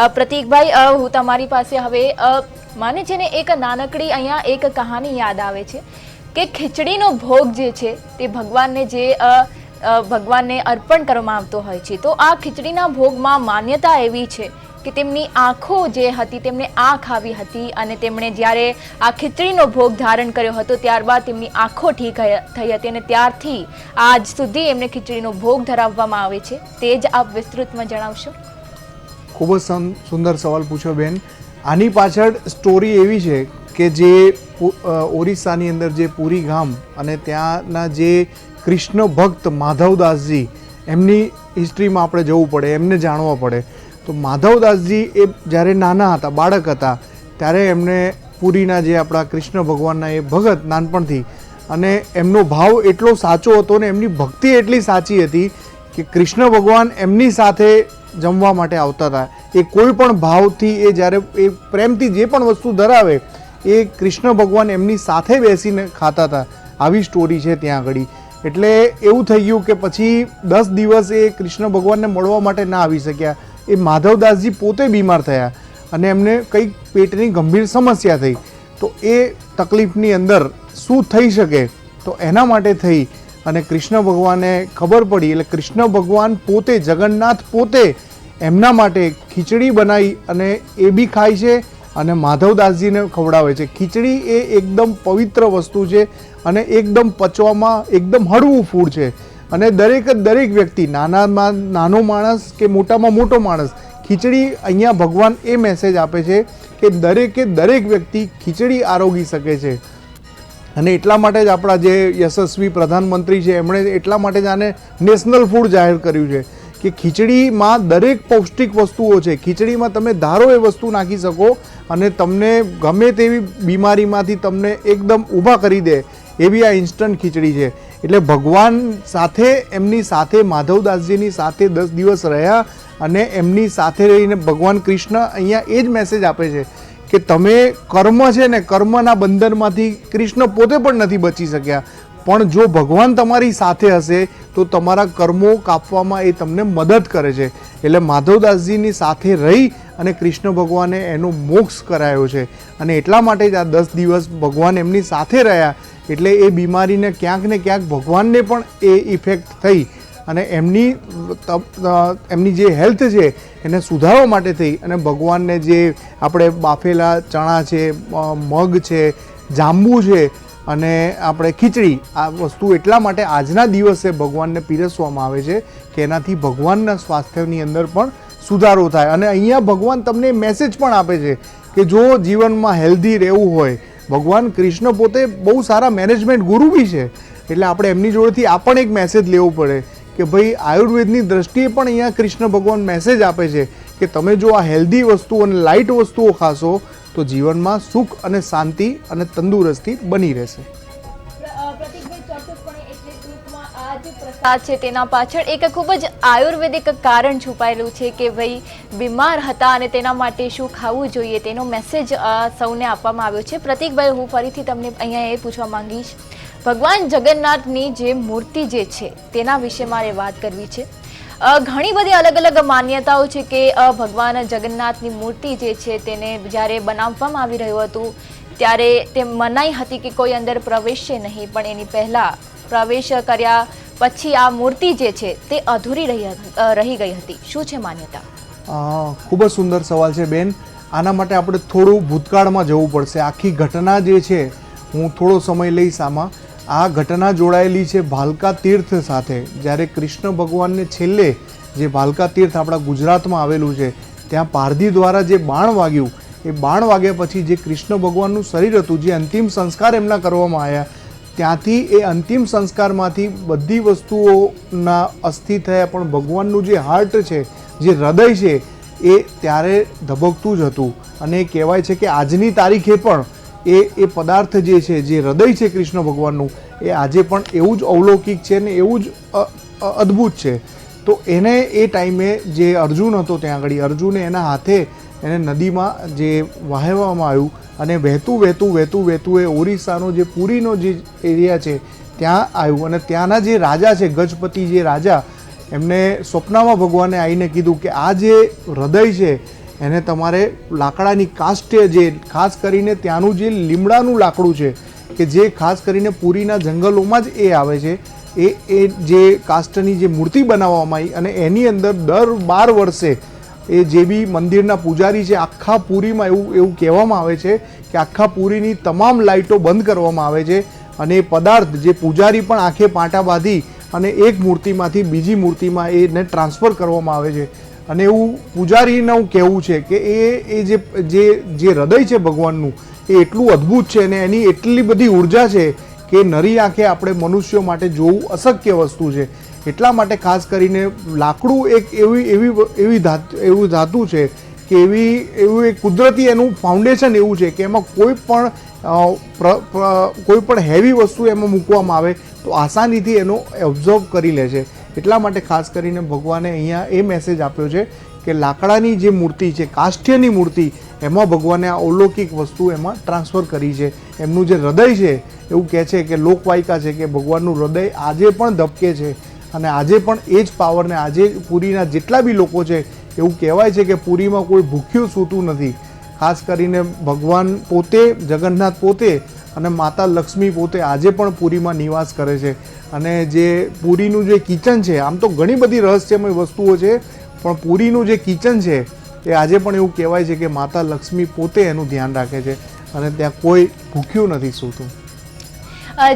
પ્રતીકભાઈ, હું તમારી પાસે હવે માને છે ને એક નાનકડી અહીંયા એક કહાની યાદ આવે છે કે ખીચડીનો ભોગ જે છે તે ભગવાનને અર્પણ કરવામાં આવતો હોય છે. તો આ ખીચડીના ભોગમાં માન્યતા એવી છે કે તેમની આંખો જે હતી તેમને આંખ આવી હતી અને તેમણે જ્યારે આ ખીચડીનો ભોગ ધારણ કર્યો હતો ત્યારબાદ તેમની આંખો ઠીક થઈ હતી અને ત્યારથી આજ સુધી એમને ખીચડીનો ભોગ ધરાવવામાં આવે છે. તે જ આપ વિસ્તૃતમાં જણાવશો? ખૂબ જ સુંદર સવાલ પૂછ્યો બેન. આની પાછળ સ્ટોરી એવી છે કે જે ઓરિસ્સાની અંદર જે પુરી ગામ અને ત્યાંના જે કૃષ્ણ ભક્ત માધવદાસજી, એમની હિસ્ટ્રીમાં આપણે જવું પડે, એમને જાણવા પડે. તો માધવદાસજી એ જ્યારે નાના હતા, બાળક હતા, ત્યારે એમને પુરીના જે આપણા કૃષ્ણ ભગવાનના એ ભગત નાનપણથી, અને એમનો ભાવ એટલો સાચો હતો ને એમની ભક્તિ એટલી સાચી હતી કે કૃષ્ણ ભગવાન એમની સાથે જમવા માટે આવતા હતા. એ કોઈ પણ ભાવથી, એ જ્યારે એ પ્રેમથી જે પણ વસ્તુ ધરાવે એ કૃષ્ણ ભગવાન એમની સાથે બેસીને ખાતા હતા. આવી સ્ટોરી છે ત્યાં આગળ. એટલે એવું થઈ ગયું કે પછી 10 દિવસ એ કૃષ્ણ ભગવાનને મળવા માટે ના આવી શક્યા. એ માધવદાસજી પોતે બીમાર થયા અને એમને કંઈક પેટની ગંભીર સમસ્યા થઈ. તો એ તકલીફની અંદર શું થઈ શકે, તો એના માટે થઈ અને કૃષ્ણ ભગવાને ખબર પડી. એટલે કૃષ્ણ ભગવાન પોતે, જગન્નાથ પોતે એમના માટે ખીચડી બનાવી અને એ બી ખાય છે અને માધવદાસજીને ખવડાવે છે. ખીચડી એ એકદમ પવિત્ર વસ્તુ છે અને એકદમ પચવામાં એકદમ હળવું ફૂડ છે. અને દરેક વ્યક્તિ, નાનામાં નાનો માણસ કે મોટામાં મોટો માણસ, ખીચડી અહીંયા ભગવાન એ મેસેજ આપે છે કે દરેક વ્યક્તિ ખીચડી આરોગી શકે છે. અને એટલા માટે જ આપણા જે યશસ્વી પ્રધાનમંત્રી છે એમણે એટલા માટે જ આને નેશનલ ફૂડ જાહેર કર્યું છે કે ખીચડીમાં દરેક પૌષ્ટિક વસ્તુઓ છે. ખીચડીમાં તમે ધારો એ વસ્તુ નાખી શકો અને તમને ગમે તેવી બીમારીમાંથી તમને એકદમ ઊભા કરી દે એવી આ ઇન્સ્ટન્ટ ખીચડી છે. એટલે ભગવાન સાથે, એમની સાથે, માધવદાસજીની સાથે 10 દિવસ રહ્યા અને એમની સાથે રહીને ભગવાન કૃષ્ણ અહીંયા એ જ મેસેજ આપે છે કે તમે કર્મ છે ને, કર્મના બંધનમાંથી કૃષ્ણ પોતે પણ નથી બચી શક્યા, પણ જો ભગવાન તમારી સાથે હશે તો તમારા કર્મો કાપવામાં એ તમને મદદ કરે છે. એટલે માધવદાસજીની સાથે રહી અને કૃષ્ણ ભગવાને એનો મોક્ષ કરાયો છે. અને એટલા માટે જ આ 10 દિવસ ભગવાન એમની સાથે રહ્યા. એટલે એ બીમારીને ક્યાંક ને ક્યાંક ભગવાનને પણ એ ઇફેક્ટ થઈ અને એમની જે હેલ્થ છે એને સુધારવા માટે થઈ. અને ભગવાનને જે આપણે બાફેલા ચણા છે, મગ છે, જાંબુ છે અને આપણે ખીચડી, આ વસ્તુ એટલા માટે આજના દિવસે ભગવાનને પીરસવામાં આવે છે કે એનાથી ભગવાનના સ્વાસ્થ્યની અંદર પણ સુધારો થાય. અને અહીંયા ભગવાન તમને મેસેજ પણ આપે છે કે જો જીવનમાં હેલ્ધી રહેવું હોય, ભગવાન કૃષ્ણ પોતે બહુ સારા મેનેજમેન્ટ ગુરુ બી છે. એટલે આપણે એમની જોડેથી આ પણ એક મેસેજ લેવો પડે કે ભાઈ આયુર્વેદની દ્રષ્ટિએ પણ અહીંયા કૃષ્ણ ભગવાન મેસેજ આપે છે કે તમે જો આ હેલ્ધી વસ્તુઓ અને લાઇટ વસ્તુઓ ખાશો તો જીવનમાં સુખ અને શાંતિ અને તંદુરસ્તી બની રહેશે. પ્રસાદ છે તેના પાછળ એક ખૂબ જ આયુર્વેદિક કારણ છુપાયેલું છે કે ભાઈ બીમાર હતા અને તેના માટે શું ખાવું જોઈએ તેનો મેસેજ સૌને આપવામાં આવ્યો છે. પ્રતીકભાઈ, હું ફરીથી તમને અહીંયા એ પૂછવા માંગીશ, ભગવાન જગન્નાથની જે મૂર્તિ જે છે તેના વિશે મારે વાત કરવી છે. ઘણી બધી અલગ અલગ માન્યતાઓ છે કે ભગવાન જગન્નાથની મૂર્તિ જે છે તેને જ્યારે બનાવવામાં આવી રહ્યું હતું ત્યારે તે મનાઈ હતી કે કોઈ અંદર પ્રવેશે નહીં, પણ એની પહેલાં પ્રવેશ કર્યા પછી આ મૂર્તિ જે છે તે અધૂરી રહી ગઈ હતી. શું છે માન્યતા? ખૂબ જ સુંદર સવાલ છે બેન. આના માટે આપણે થોડું ભૂતકાળમાં જવું પડશે. આખી ઘટના જે છે હું થોડો સમય લઈશ આમાં. આ ઘટના જોડાયેલી છે ભાલકા તીર્થ સાથે. જ્યારે કૃષ્ણ ભગવાનને છેલ્લે જે ભાલકા તીર્થ આપણા ગુજરાતમાં આવેલું છે ત્યાં પારધી દ્વારા જે બાણ વાગ્યું, એ બાણ વાગ્યા પછી જે કૃષ્ણ ભગવાનનું શરીર હતું, જે અંતિમ સંસ્કાર એમના કરવામાં આવ્યા, ત્યાંથી એ અંતિમ સંસ્કારમાંથી બધી વસ્તુઓના અસ્થિ થયા, પણ ભગવાનનું જે હાર્ટ છે, જે હૃદય છે, એ ત્યારે ધબકતું જ હતું. અને કહેવાય છે કે આજની તારીખે પણ એ પદાર્થ જે છે, જે હૃદય છે કૃષ્ણ ભગવાનનું, એ આજે પણ એવું જ અવલૌકિક છે ને એવું જ અદ્ભુત છે. તો એને એ ટાઈમે જે અર્જુન હતો ત્યાં આગળ, અર્જુને એના હાથે એને નદીમાં જે વહાવવામાં આવ્યું અને વહેતું એ ઓરિસ્સાનો જે પુરીનો જે એરિયા છે ત્યાં આવ્યું. અને ત્યાંના જે રાજા છે, ગજપતિ જે રાજા, એમને સ્વપ્નમાં ભગવાને આવીને કીધું કે આ જે હૃદય છે એને તમારે લાકડાની કાષ્ઠ જે ખાસ કરીને ત્યાંનું જે લીમડાનું લાકડું છે કે જે ખાસ કરીને પુરીના જંગલોમાં જ એ આવે છે, એ જે કાષ્ઠની જે મૂર્તિ બનાવવામાં આવી અને એની અંદર દર 12 વર્ષે એ જે બી મંદિરના પૂજારી છે આખા પુરીમાં એવું કહેવામાં આવે છે કે આખા પુરીની તમામ લાઇટો બંધ કરવામાં આવે છે અને એ પદાર્થ જે પૂજારી પણ આંખે પાટા બાંધી અને એક મૂર્તિમાંથી બીજી મૂર્તિમાં એને ટ્રાન્સફર કરવામાં આવે છે. અને એવું પૂજારીનું કહેવું છે કે એ જે હૃદય છે ભગવાનનું એ એટલું અદ્ભુત છે અને એની એટલી બધી ઉર્જા છે કે નરી આંખે આપણે મનુષ્યો માટે જોવું અશક્ય વસ્તુ છે. એટલા માટે ખાસ કરીને લાકડું એક એવું ધાતુ છે કે એવું એક કુદરતી એનું ફાઉન્ડેશન એવું છે કે એમાં કોઈ પણ હેવી વસ્તુ એમાં મૂકવામાં આવે તો આસાનીથી એનો એબ્ઝોર્બ કરી લે છે. એટલા માટે ખાસ કરીને ભગવાને અહીંયા એ મેસેજ આપ્યો છે કે લાકડાની જે મૂર્તિ છે, કાષ્ઠ્યની મૂર્તિ, એમાં ભગવાને આ અલૌકિક વસ્તુ એમાં ટ્રાન્સફર કરી છે. એમનું જે હૃદય છે એવું કહે છે કે લોકવાયકા છે કે ભગવાનનું હૃદય આજે પણ ધબકે છે અને આજે પણ એ જ પાવરને આજે પુરીના જેટલા બી લોકો છે એવું કહેવાય છે કે પુરીમાં કોઈ ભૂખ્યું સૂતું નથી. ખાસ કરીને ભગવાન પોતે, જગન્નાથ પોતે અને માતા લક્ષ્મી પોતે આજે પણ પુરીમાં નિવાસ કરે છે. અને જે પુરીનું જે કિચન છે, આમ તો ઘણી બધી રહસ્યમય વસ્તુઓ છે, પણ પુરીનું જે કિચન છે એ આજે પણ એવું કહેવાય છે કે માતા લક્ષ્મી પોતે એનું ધ્યાન રાખે છે અને ત્યાં કોઈ ભૂખ્યું નથી સૂતું.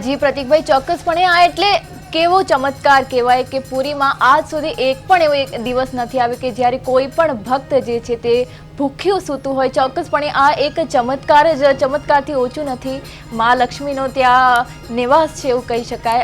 જી પ્રતીકભાઈ, ચોક્કસપણે આ એટલે કેવો ચમત્કાર કહેવાય કે પુરીમાં આજ સુધી એક પણ એવો એક દિવસ નથી આવ્યો કે જ્યારે કોઈ પણ ભક્ત જે છે તે ભૂખ્યું સૂતું હોય. ચોક્કસપણે આ એક ચમત્કારથી ઓછું નથી. મા લક્ષ્મીનો ત્યાં નિવાસ છે એવું કહી શકાય.